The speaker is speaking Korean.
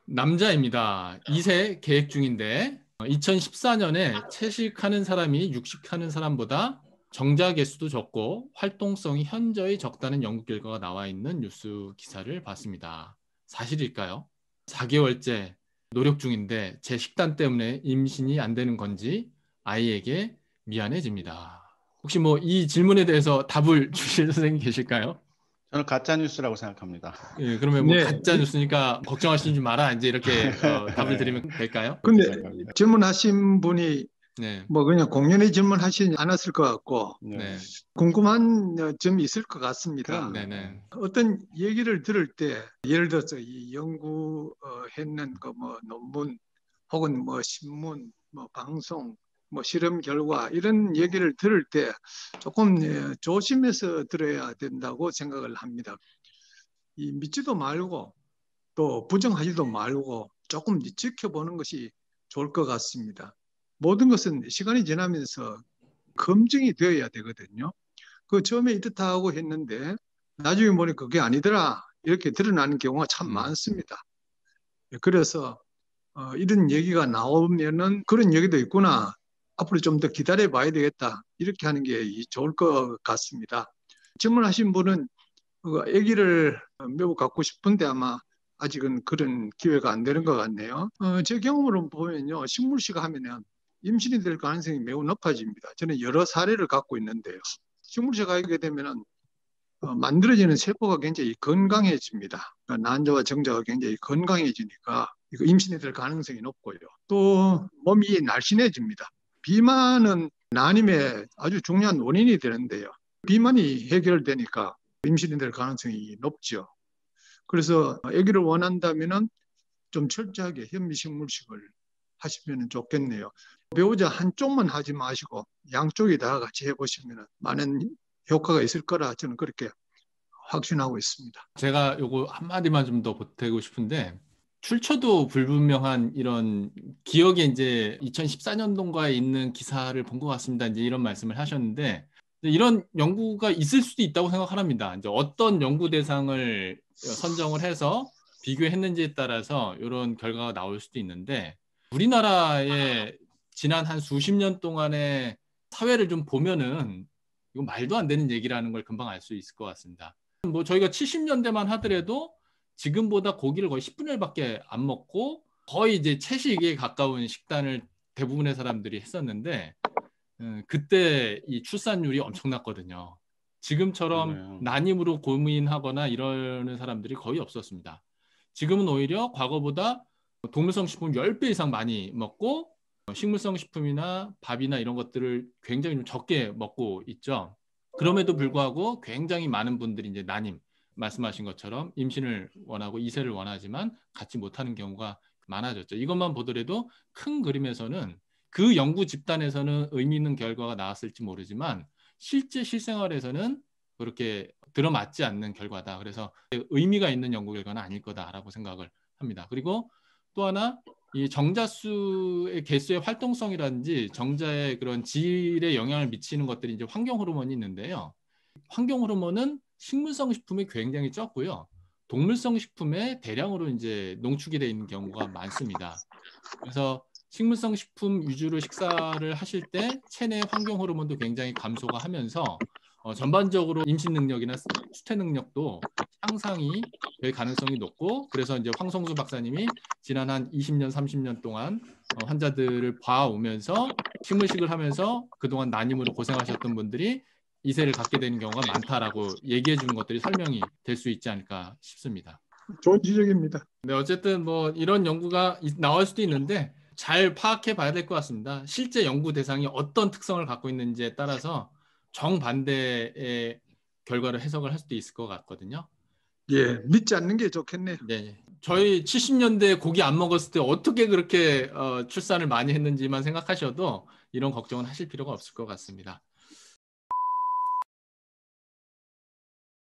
남자입니다. 2세 계획 중인데 2014년에 채식하는 사람이 육식하는 사람보다 정자 개수도 적고 활동성이 현저히 적다는 연구 결과가 나와 있는 뉴스 기사를 봤습니다. 사실일까요? 4개월째 노력 중인데 제 식단 때문에 임신이 안 되는 건지 아이에게 미안해집니다. 혹시 뭐 이 질문에 대해서 답을 주실 선생님 계실까요? 저는 가짜 뉴스라고 생각합니다. 예, 그러면 뭐 네. 가짜 뉴스니까 걱정하시지 마라. 이제 이렇게 답을 드리면 될까요? 그렇게 근데 생각합니다. 질문하신 분이 네, 뭐 그냥 공연히 질문하시지 않았을 것 같고 네, 궁금한 점이 있을 것 같습니다. 그럼요. 네, 네, 어떤 얘기를 들을 때 예를 들어서 이 연구했는 그 뭐 논문 혹은 뭐 신문, 뭐 방송, 뭐 실험 결과 이런 얘기를 들을 때 조금 조심해서 들어야 된다고 생각을 합니다. 이 믿지도 말고 또 부정하지도 말고 조금 지켜보는 것이 좋을 것 같습니다. 모든 것은 시간이 지나면서 검증이 되어야 되거든요. 그 처음에 이렇다고 했는데 나중에 보니 그게 아니더라 이렇게 드러나는 경우가 참 많습니다. 그래서 이런 얘기가 나오면은 그런 얘기도 있구나. 앞으로 좀 더 기다려 봐야 되겠다. 이렇게 하는 게 좋을 것 같습니다. 질문하신 분은 아기를 매우 갖고 싶은데 아마 아직은 그런 기회가 안 되는 것 같네요. 제 경험으로 보면요. 식물식 하면은 임신이 될 가능성이 매우 높아집니다. 저는 여러 사례를 갖고 있는데요. 식물식 하게 되면은 만들어지는 세포가 굉장히 건강해집니다. 그러니까 난자와 정자가 굉장히 건강해지니까 이거 임신이 될 가능성이 높고요. 또 몸이 날씬해집니다. 비만은 난임의 아주 중요한 원인이 되는데요. 비만이 해결되니까 임신이 될 가능성이 높죠. 그래서 아기를 원한다면은 좀 철저하게 현미식물식을 하시면 좋겠네요. 배우자 한쪽만 하지 마시고 양쪽이 다 같이 해보시면 많은 효과가 있을 거라 저는 그렇게 확신하고 있습니다. 제가 요거 한마디만 좀 더 보태고 싶은데 출처도 불분명한 이런 기억에 이제 2014년도인가에 있는 기사를 본 것 같습니다. 이제 이런 말씀을 하셨는데 이런 연구가 있을 수도 있다고 생각합니다. 이제 어떤 연구 대상을 선정을 해서 비교했는지에 따라서 이런 결과가 나올 수도 있는데 우리나라의 지난 한 수십 년 동안의 사회를 좀 보면은 이거 말도 안 되는 얘기라는 걸 금방 알 수 있을 것 같습니다. 뭐 저희가 70년대만 하더라도 지금보다 고기를 거의 10분의 1밖에 안 먹고 거의 이제 채식에 가까운 식단을 대부분의 사람들이 했었는데 그때 이 출산율이 엄청났거든요. 지금처럼 맞아요. 난임으로 고민하거나 이러는 사람들이 거의 없었습니다. 지금은 오히려 과거보다 동물성 식품 10배 이상 많이 먹고 식물성 식품이나 밥이나 이런 것들을 굉장히 좀 적게 먹고 있죠. 그럼에도 불구하고 굉장히 많은 분들이 이제 난임, 말씀하신 것처럼 임신을 원하고 이세를 원하지만 갖지 못하는 경우가 많아졌죠. 이것만 보더라도 큰 그림에서는 그 연구 집단에서는 의미 있는 결과가 나왔을지 모르지만 실제 실생활에서는 그렇게 들어맞지 않는 결과다. 그래서 의미가 있는 연구 결과는 아닐 거다라고 생각을 합니다. 그리고 또 하나 이 정자수의 개수의 활동성이라든지 정자의 그런 질에 영향을 미치는 것들이 이제 환경 호르몬이 있는데요. 환경 호르몬은 식물성 식품이 굉장히 적고요. 동물성 식품에 대량으로 이제 농축이 되어 있는 경우가 많습니다. 그래서 식물성 식품 위주로 식사를 하실 때 체내 환경 호르몬도 굉장히 감소가 하면서 전반적으로 임신 능력이나 수태 능력도 향상이 될 가능성이 높고 그래서 이제 황성수 박사님이 지난 한 20년, 30년 동안 환자들을 봐오면서 식물식을 하면서 그동안 난임으로 고생하셨던 분들이 이세를 갖게 되는 경우가 많다라고 얘기해 주는 것들이 설명이 될 수 있지 않을까 싶습니다. 좋은 지적입니다. 네, 어쨌든 뭐 이런 연구가 나올 수도 있는데 잘 파악해 봐야 될 것 같습니다. 실제 연구 대상이 어떤 특성을 갖고 있는지에 따라서 정반대의 결과를 해석을 할 수도 있을 것 같거든요. 예, 믿지 않는 게 좋겠네요. 네, 저희 70년대 고기 안 먹었을 때 어떻게 그렇게 출산을 많이 했는지만 생각하셔도 이런 걱정은 하실 필요가 없을 것 같습니다.